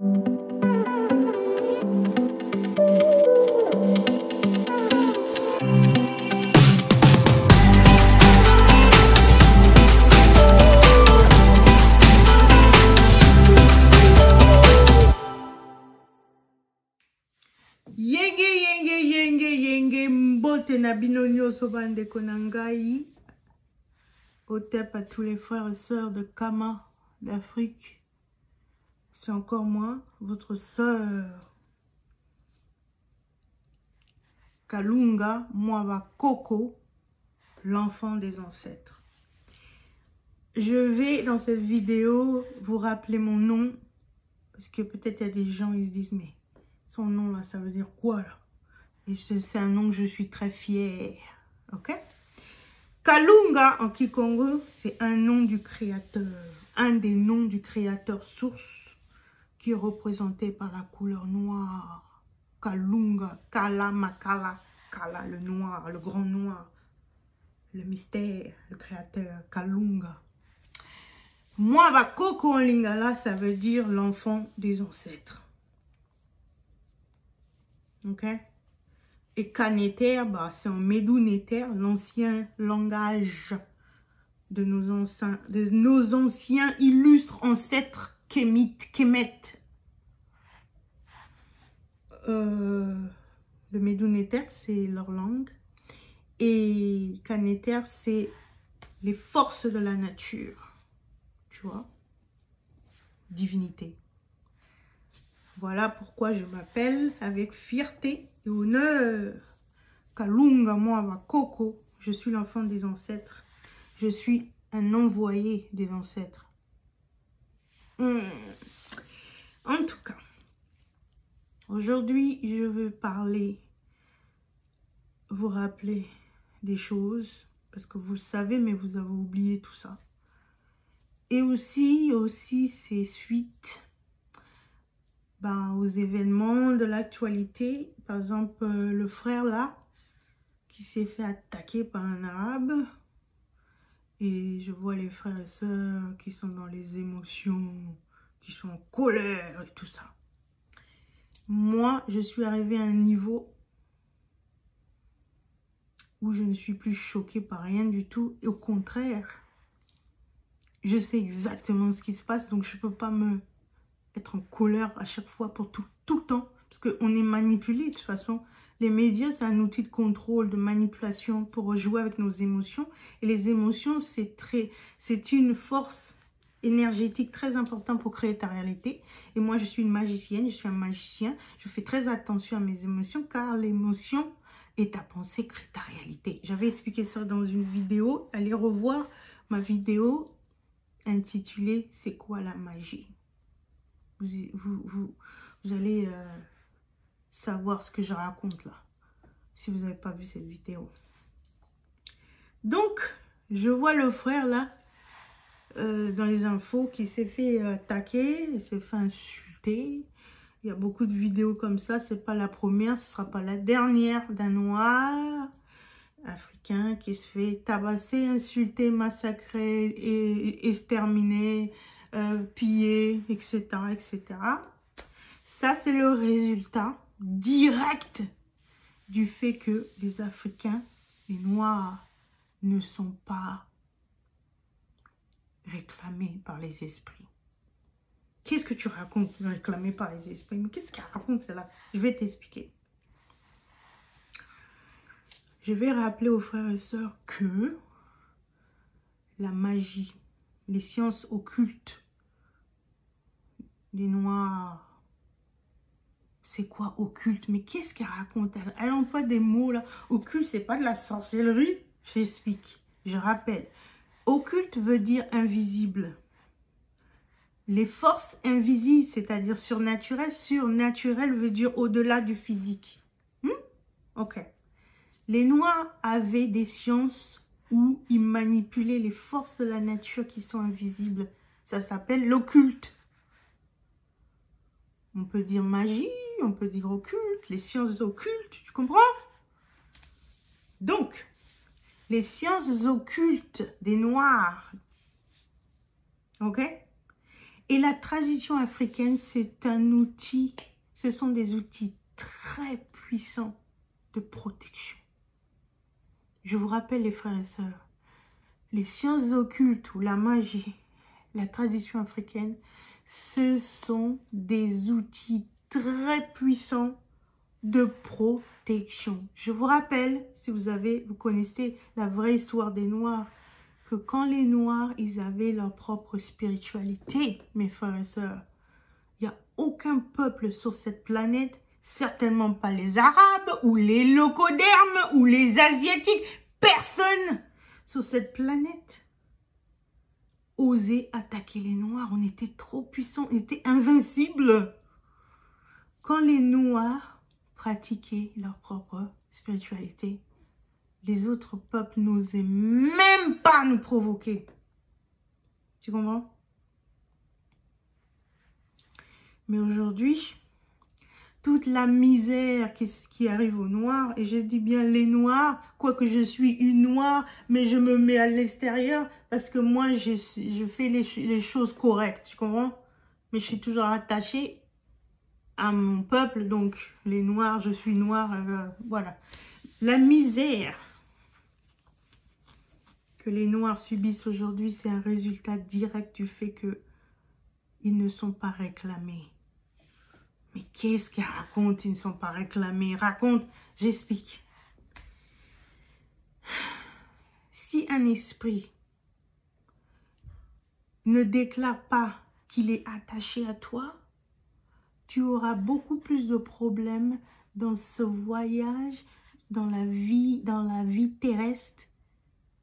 Yenge mbote na bino nyoso bandeko na ngai. Otep à tous les frères et sœurs de Kama d'Afrique. C'est encore moi, votre sœur Kalunga Mwaba Koko, l'enfant des ancêtres. Je vais dans cette vidéo vous rappeler mon nom, parce que peut-être il y a des gens ils se disent mais son nom là ça veut dire quoi là? Et c'est un nom que je suis très fière, ok? Kalunga en Kikongo, c'est un nom du créateur, un des noms du créateur source qui est représenté par la couleur noire. Kalunga, Kala, Makala, Kala, le noir, le grand noir, le mystère, le créateur, Kalunga. Mwaba Koko en lingala, ça veut dire l'enfant des ancêtres. Ok? Et Kaneter, bah, c'est en Médounéter, l'ancien langage de nos anciens illustres ancêtres Kémites. Le Médounéter, c'est leur langue. Et Kaneter, c'est les forces de la nature. Tu vois? Divinité. Voilà pourquoi je m'appelle avec fierté et honneur Kalunga Mwaba Koko. Je suis l'enfant des ancêtres. Je suis un envoyé des ancêtres. En tout cas, aujourd'hui, je veux parler, vous rappeler des choses, parce que vous le savez, mais vous avez oublié tout ça. Et aussi c'est suite aux événements de l'actualité. Par exemple, le frère là, qui s'est fait attaquer par un arabe. Et je vois les frères et sœurs qui sont dans les émotions, qui sont en colère et tout ça. Moi, je suis arrivée à un niveau où je ne suis plus choquée par rien du tout. Et au contraire, je sais exactement ce qui se passe, donc je ne peux pas être en colère à chaque fois pour tout le temps. Parce qu'on est manipulé de toute façon. Les médias, c'est un outil de contrôle, de manipulation pour jouer avec nos émotions. Et les émotions, c'est une force énergétique très importante pour créer ta réalité. Et moi, je suis une magicienne, je suis un magicien. Je fais très attention à mes émotions car l'émotion et ta pensée crée ta réalité. J'avais expliqué ça dans une vidéo. Allez revoir ma vidéo intitulée « C'est quoi la magie ?» Vous allez savoir ce que je raconte là, si vous n'avez pas vu cette vidéo. Donc, je vois le frère là, dans les infos, qui s'est fait attaquer, il s'est fait insulter. Il y a beaucoup de vidéos comme ça, c'est pas la première, ce sera pas la dernière, d'un noir africain qui se fait tabasser, insulter, massacrer, et exterminer, piller, etc., etc. Ça, c'est le résultat direct du fait que les Africains, les Noirs, ne sont pas réclamés par les esprits. Qu'est-ce que tu racontes, réclamé par les esprits? Mais qu'est-ce qu'elle raconte, celle-là? Je vais t'expliquer. Je vais rappeler aux frères et sœurs que la magie, les sciences occultes des Noirs, c'est quoi occulte? Mais qu'est-ce qu'elle raconte? Elle emploie des mots là. Occulte, c'est pas de la sorcellerie. J'explique, je rappelle. Occulte veut dire invisible. Les forces invisibles, c'est-à-dire surnaturelles. Surnaturel veut dire au-delà du physique. Ok. Les Noirs avaient des sciences où ils manipulaient les forces de la nature qui sont invisibles. Ça s'appelle l'occulte. On peut dire magie, on peut dire occulte, les sciences occultes, tu comprends? Donc, les sciences occultes des Noirs, ok? Et la tradition africaine, c'est un outil, ce sont des outils très puissants de protection. Je vous rappelle les frères et sœurs, les sciences occultes ou la magie, la tradition africaine, ce sont des outils très puissants de protection. Je vous rappelle, si vous connaissez la vraie histoire des Noirs, que quand les Noirs, ils avaient leur propre spiritualité, mes frères et sœurs, il n'y a aucun peuple sur cette planète, certainement pas les Arabes, ou les locodermes, ou les Asiatiques, personne sur cette planète osait attaquer les Noirs. On était trop puissants, on était invincibles. Quand les Noirs pratiquaient leur propre spiritualité, les autres peuples n'osaient même pas nous provoquer. Tu comprends? Mais aujourd'hui, toute la misère qui arrive aux Noirs, et je dis bien les Noirs, quoique je suis une Noire, mais je me mets à l'extérieur parce que moi, je fais les choses correctes, tu comprends? Mais je suis toujours attachée à mon peuple, donc les Noirs, je suis Noire, voilà. La misère que les Noirs subissent aujourd'hui, c'est un résultat direct du fait qu'ils ne sont pas réclamés. Mais qu'est-ce qu'ils racontent? Ils ne sont pas réclamés. Raconte, j'explique. Si un esprit ne déclare pas qu'il est attaché à toi, tu auras beaucoup plus de problèmes dans ce voyage, dans la vie terrestre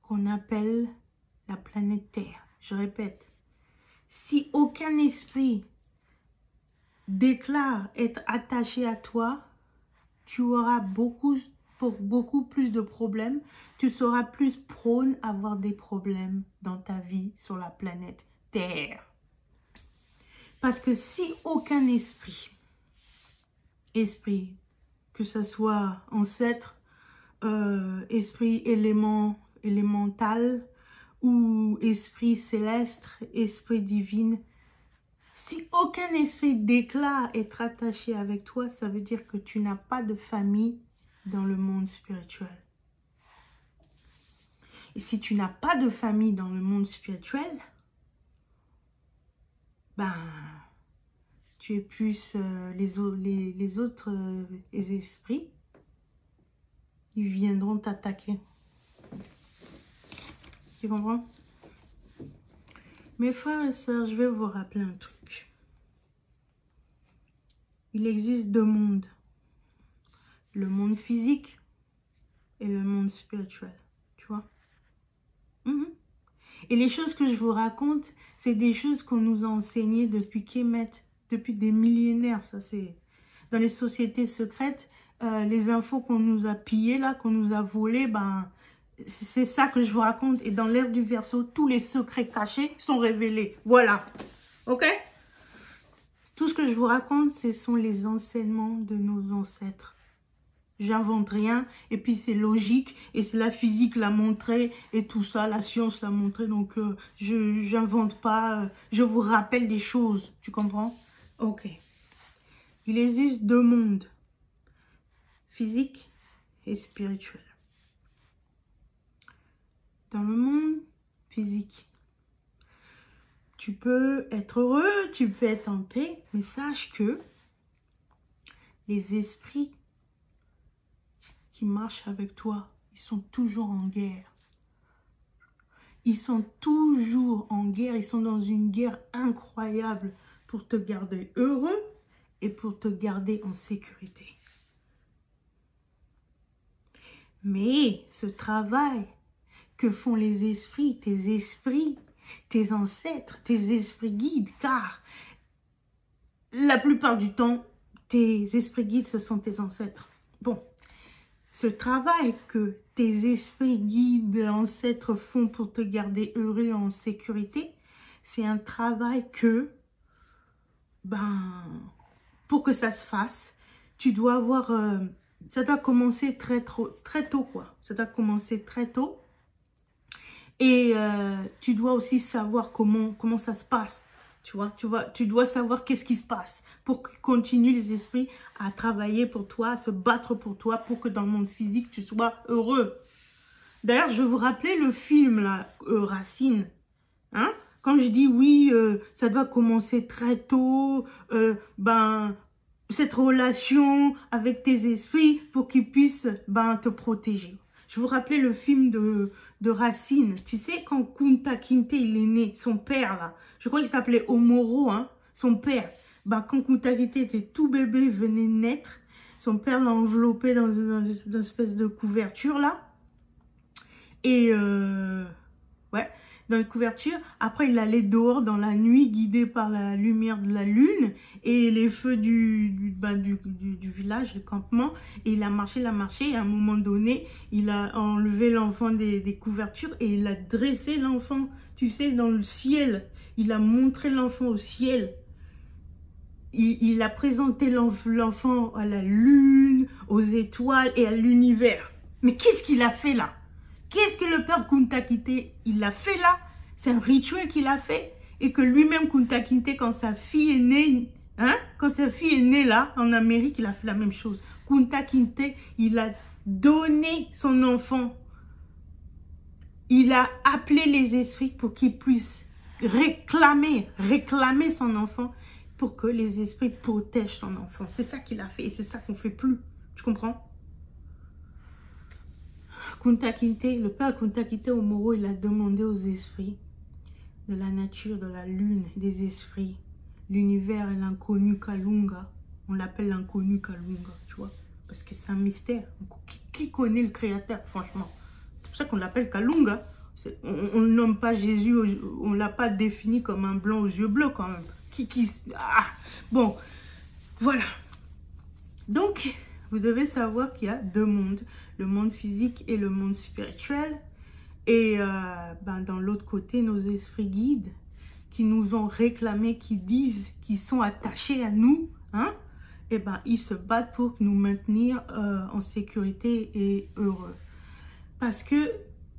qu'on appelle la planète Terre. Je répète, si aucun esprit déclare être attaché à toi, tu auras beaucoup plus de problèmes. Tu seras plus prône à avoir des problèmes dans ta vie sur la planète Terre. Parce que si aucun esprit, que ce soit ancêtre, esprit élémental ou esprit céleste, esprit divin, si aucun esprit déclare être attaché avec toi, ça veut dire que tu n'as pas de famille dans le monde spirituel. Et si tu n'as pas de famille dans le monde spirituel, ben, tu es plus les autres esprits, ils viendront t'attaquer. Tu comprends? Mes frères et sœurs, je vais vous rappeler un truc. Il existe deux mondes. Le monde physique et le monde spirituel. Tu vois? Et les choses que je vous raconte, c'est des choses qu'on nous a enseignées depuis Kemet, depuis des millénaires. Ça, c'est dans les sociétés secrètes, les infos qu'on nous a pillées, là, qu'on nous a volées, ben, c'est ça que je vous raconte. Et dans l'ère du Verseau, tous les secrets cachés sont révélés. Voilà. Ok? Tout ce que je vous raconte, ce sont les enseignements de nos ancêtres. J'invente rien, et puis c'est logique, et c'est la physique l'a montré, et tout ça, la science l'a montré, donc je n'invente pas, je vous rappelle des choses, tu comprends? Ok. Il existe deux mondes, physique et spirituel. Dans le monde physique, tu peux être heureux, tu peux être en paix, mais sache que les esprits qui marchent avec toi, ils sont toujours en guerre. Ils sont toujours en guerre, ils sont dans une guerre incroyable pour te garder heureux et pour te garder en sécurité. Mais ce travail que font les esprits, tes ancêtres, tes esprits guides, car la plupart du temps, tes esprits guides, ce sont tes ancêtres. Bon. Ce travail que tes esprits guides, ancêtres font pour te garder heureux et en sécurité, c'est un travail que, pour que ça se fasse, tu dois avoir, ça doit commencer très tôt, quoi. Ça doit commencer très tôt. Et tu dois aussi savoir comment ça se passe. Tu dois savoir qu'est-ce qui se passe pour que continuent les esprits à travailler pour toi, à se battre pour toi, pour que dans le monde physique, tu sois heureux. D'ailleurs, je vais vous rappeler le film, là, Racine. Hein? Quand je dis oui, ça doit commencer très tôt, cette relation avec tes esprits pour qu'ils puissent te protéger. Je vous rappelais le film de Racine. Tu sais, quand Kunta Kinte, il est né, son père, là, je crois qu'il s'appelait Omoro, hein, son père. Quand Kunta Kinte était tout bébé, il venait naître, son père l'a enveloppé dans une espèce de couverture, là. Et, ouais, dans une couverture. Après, il allait dehors dans la nuit, guidé par la lumière de la lune et les feux du village, du campement. Et il a marché, et à un moment donné, il a enlevé l'enfant des couvertures et il a dressé l'enfant, tu sais, dans le ciel. Il a montré l'enfant au ciel. Il a présenté l'enfant à la lune, aux étoiles et à l'univers. Mais qu'est-ce qu'il a fait là? Qu'est-ce que le père de Kunta Kinte, il a fait là? C'est un rituel qu'il a fait. Et que lui-même, Kunta Kinte, quand sa fille est née, là, en Amérique, il a fait la même chose. Kunta Kinte, il a donné son enfant. Il a appelé les esprits pour qu'ils puissent réclamer son enfant pour que les esprits protègent son enfant. C'est ça qu'il a fait et c'est ça qu'on ne fait plus. Tu comprends? Kunta Kinte, le père Kunta Kinte Omoro, il a demandé aux esprits de la nature, de la lune, des esprits, l'univers et l'inconnu Kalunga. On l'appelle l'inconnu Kalunga, tu vois, parce que c'est un mystère. Qui connaît le créateur, franchement? C'est pour ça qu'on l'appelle Kalunga. On ne nomme pas Jésus, on ne l'a pas défini comme un blanc aux yeux bleus quand même. Bon, voilà. Donc, vous devez savoir qu'il y a deux mondes, le monde physique et le monde spirituel. Et dans l'autre côté, nos esprits guides qui nous ont réclamé, qui disent qu'ils sont attachés à nous, hein, ils se battent pour nous maintenir en sécurité et heureux. Parce que,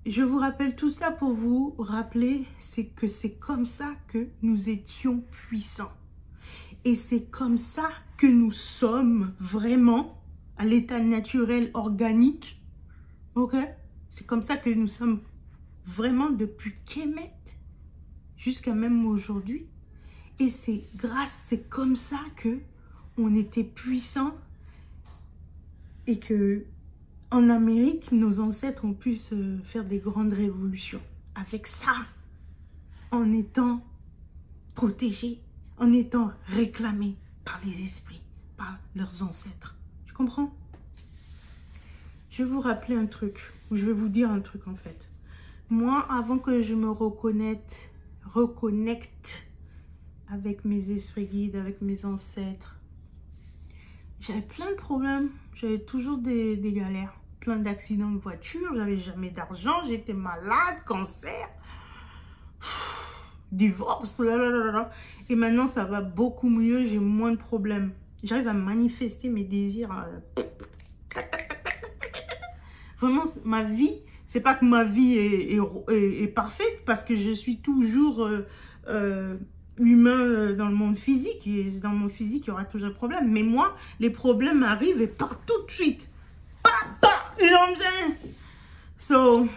je vous rappelle tout ça pour vous rappeler, c'est que c'est comme ça que nous étions puissants. Et c'est comme ça que nous sommes vraiment à l'état naturel organique. Ok? C'est comme ça que nous sommes vraiment depuis Kemet jusqu'à même aujourd'hui. Et c'est comme ça que on était puissants et que en Amérique, nos ancêtres ont pu se faire des grandes révolutions. Avec ça, en étant protégés, en étant réclamés par les esprits, par leurs ancêtres. Tu comprends? Je vais vous rappeler un truc, ou je vais vous dire un truc en fait. Moi, avant que je me reconnecte avec mes esprits guides, avec mes ancêtres, j'avais plein de problèmes. J'avais toujours des galères, plein d'accidents de voiture, j'avais jamais d'argent, j'étais malade, cancer, divorce, lalalala. Et maintenant, ça va beaucoup mieux, j'ai moins de problèmes. J'arrive à manifester mes désirs. Vraiment, ma vie, c'est pas que ma vie est parfaite, parce que je suis toujours humain dans le monde physique. Et dans le monde physique, il y aura toujours des problèmes. Mais moi, les problèmes arrivent et partent tout de suite. You know what I'm saying? So,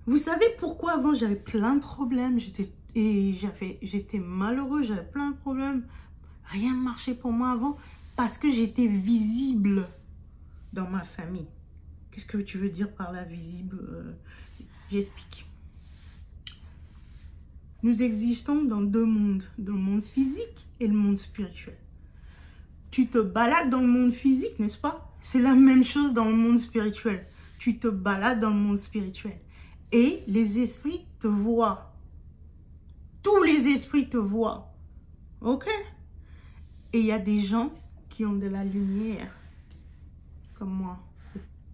vous savez pourquoi avant j'avais plein de problèmes, j'étais malheureux, j'avais plein de problèmes. Rien ne marchait pour moi avant parce que j'étais visible dans ma famille. Qu'est-ce que tu veux dire par là, visible? J'explique. Nous existons dans deux mondes, le monde physique et le monde spirituel. Tu te balades dans le monde physique, n'est-ce pas? C'est la même chose dans le monde spirituel. Tu te balades dans le monde spirituel. Et les esprits te voient. Tous les esprits te voient. Ok? Et il y a des gens qui ont de la lumière, comme moi.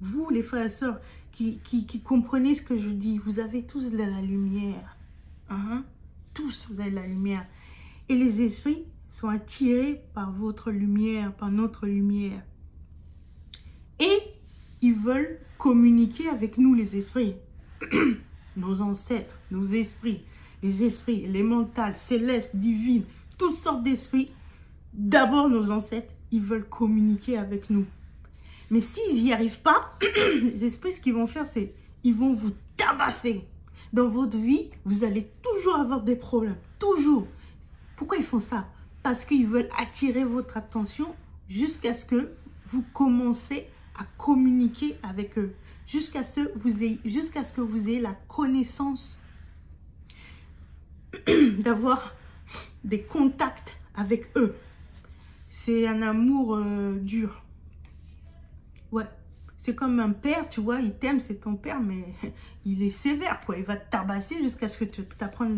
Vous, les frères et sœurs, qui comprenez ce que je dis, vous avez tous de la lumière. Tous, vous avez de la lumière. Et les esprits sont attirés par votre lumière, par notre lumière. Et ils veulent communiquer avec nous, les esprits. Nos ancêtres, nos esprits, les esprits élémentaux, célestes, divines, toutes sortes d'esprits, d'abord nos ancêtres, ils veulent communiquer avec nous. Mais s'ils n'y arrivent pas, les esprits, ce qu'ils vont faire, c'est ils vont vous tabasser. Dans votre vie, vous allez toujours avoir des problèmes. Toujours. Pourquoi ils font ça? Parce qu'ils veulent attirer votre attention jusqu'à ce que vous commencez à communiquer avec eux. Jusqu'à ce que vous ayez la connaissance d'avoir des contacts avec eux. C'est un amour dur. Ouais. C'est comme un père, tu vois, il t'aime, c'est ton père, mais il est sévère, quoi. Il va te tabasser jusqu'à ce que tu apprennes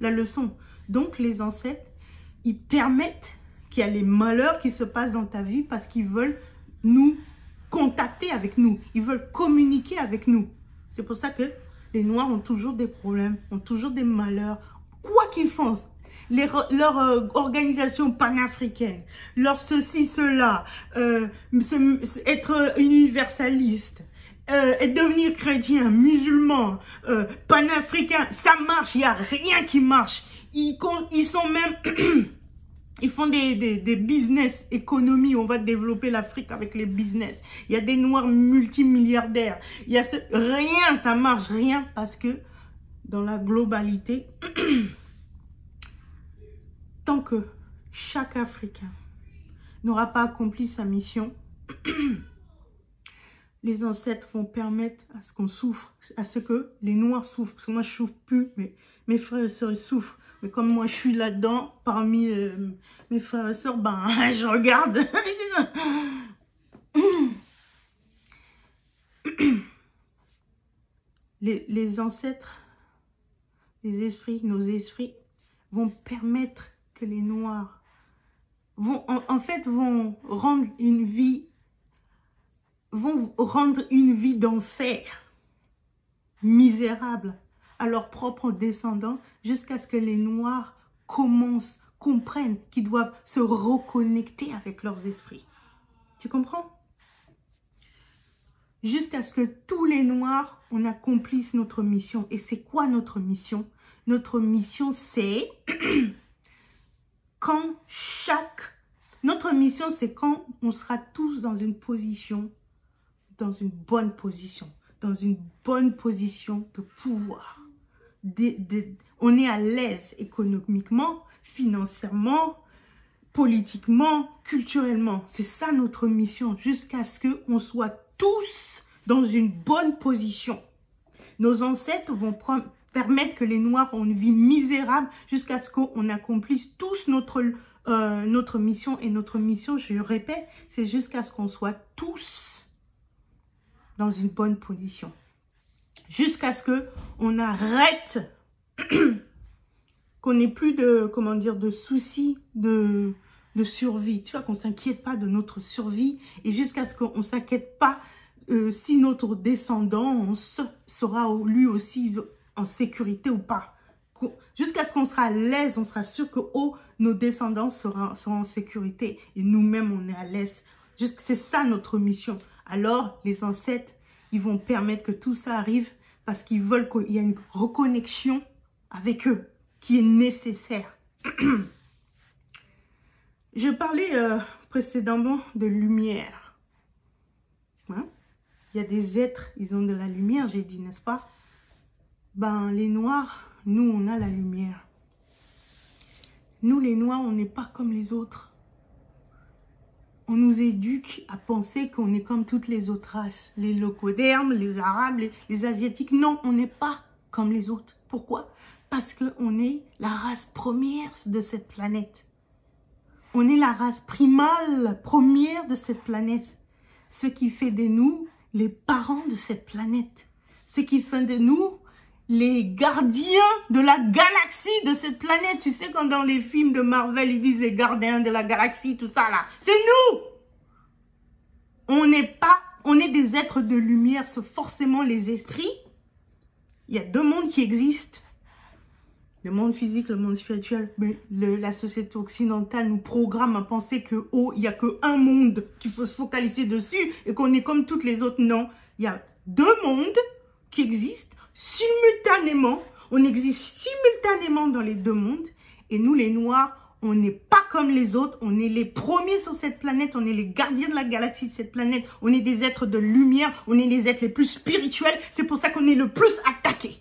la leçon. Donc, les ancêtres, ils permettent qu'il y a les malheurs qui se passent dans ta vie parce qu'ils veulent nous contacter avec nous. Ils veulent communiquer avec nous. C'est pour ça que les Noirs ont toujours des problèmes, ont toujours des malheurs. Quoi qu'ils font, leur organisation panafricaine, leur ceci, cela, être universaliste, et devenir chrétien, musulman, panafricain, ça marche, il n'y a rien qui marche. Ils sont même... Ils font des business économies. On va développer l'Afrique avec les business. Il y a des Noirs multimilliardaires. Il y a rien, ça marche, rien. Parce que dans la globalité, tant que chaque Africain n'aura pas accompli sa mission, les ancêtres vont permettre à ce qu'on souffre, à ce que les Noirs souffrent. Parce que moi, je ne souffre plus, mais mes frères et sœurs, ils souffrent. Mais comme moi, je suis là-dedans, parmi mes frères et sœurs, ben, je regarde. Les ancêtres, les esprits, nos esprits, vont permettre que les Noirs vont rendre une vie d'enfer, misérable, à leurs propres descendants, jusqu'à ce que les Noirs comprennent qu'ils doivent se reconnecter avec leurs esprits. Tu comprends? Jusqu'à ce que tous les Noirs, on accomplisse notre mission. Et c'est quoi notre mission? Notre mission, c'est Notre mission, c'est quand on sera tous dans une position, dans une bonne position de pouvoir. On est à l'aise économiquement, financièrement, politiquement, culturellement. C'est ça notre mission, jusqu'à ce qu'on soit tous dans une bonne position. Nos ancêtres vont permettre que les Noirs ont une vie misérable jusqu'à ce qu'on accomplisse tous notre mission. Et notre mission, je le répète, c'est jusqu'à ce qu'on soit tous dans une bonne position. Jusqu'à ce qu'on arrête, qu'on n'ait plus de soucis de survie. Tu vois, qu'on ne s'inquiète pas de notre survie et jusqu'à ce qu'on ne s'inquiète pas si notre descendance sera lui aussi en sécurité ou pas. Jusqu'à ce qu'on sera à l'aise, on sera sûr que nos descendants seront en sécurité et nous-mêmes, on est à l'aise. C'est ça notre mission. Alors, les ancêtres, ils vont permettre que tout ça arrive parce qu'ils veulent qu'il y ait une reconnexion avec eux qui est nécessaire. Je parlais précédemment de lumière. Hein? Il y a des êtres, ils ont de la lumière, j'ai dit, n'est-ce pas? Ben, les Noirs, nous, on a la lumière. Nous, les Noirs, on n'est pas comme les autres. On nous éduque à penser qu'on est comme toutes les autres races. Les locodermes, les Arabes, les Asiatiques. Non, on n'est pas comme les autres. Pourquoi? Parce qu'on est la race première de cette planète. On est la race primale, première de cette planète. Ce qui fait de nous les parents de cette planète. Ce qui fait de nous les gardiens de la galaxie de cette planète. Tu sais, quand dans les films de Marvel, ils disent les gardiens de la galaxie, tout ça là. C'est nous! On est des êtres de lumière, c'est forcément les esprits. Il y a deux mondes qui existent. Le monde physique, le monde spirituel. Mais la société occidentale nous programme à penser que il n'y a qu'un monde qu'il faut se focaliser dessus et qu'on est comme toutes les autres. Non, il y a deux mondes qui existent simultanément. On existe simultanément dans les deux mondes. Et nous, les Noirs, on n'est pas comme les autres. On est les premiers sur cette planète. On est les gardiens de la galaxie de cette planète. On est des êtres de lumière. On est les êtres les plus spirituels. C'est pour ça qu'on est le plus attaqués.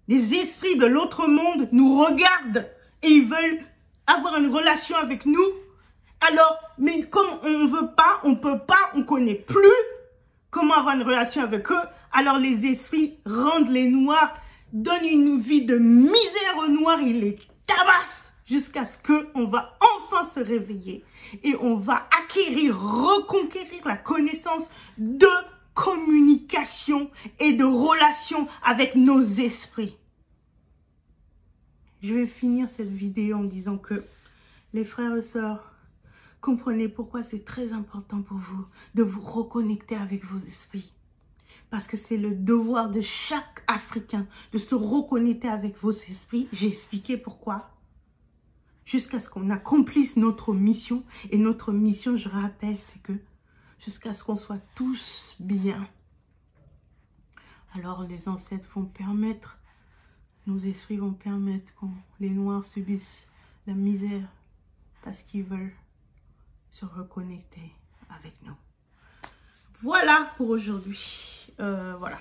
Les esprits de l'autre monde nous regardent et ils veulent avoir une relation avec nous. Alors, mais comme on ne veut pas, on ne peut pas, on ne connaît plus comment avoir une relation avec eux, alors les esprits rendent les Noirs, donnent une vie de misère aux Noirs, ils les tabassent jusqu'à ce qu'on va enfin se réveiller et on va acquérir, reconquérir la connaissance de communication et de relation avec nos esprits. Je vais finir cette vidéo en disant que les frères et sœurs, comprenez pourquoi c'est très important pour vous de vous reconnecter avec vos esprits. Parce que c'est le devoir de chaque Africain de se reconnecter avec vos esprits. J'ai expliqué pourquoi. Jusqu'à ce qu'on accomplisse notre mission. Et notre mission, je rappelle, c'est que jusqu'à ce qu'on soit tous bien. Alors les ancêtres vont permettre, nos esprits vont permettre que les Noirs subissent la misère parce qu'ils veulent se reconnecter avec nous. Voilà pour aujourd'hui. Voilà.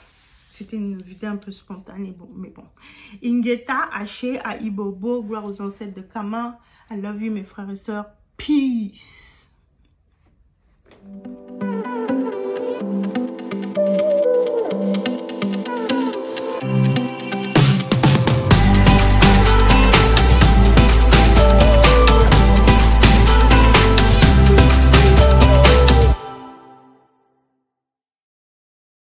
C'était une vidéo un peu spontanée, bon, mais bon. Ingeta, Haché, Aibobo, gloire aux ancêtres de Kama. I love you, mes frères et sœurs. Peace.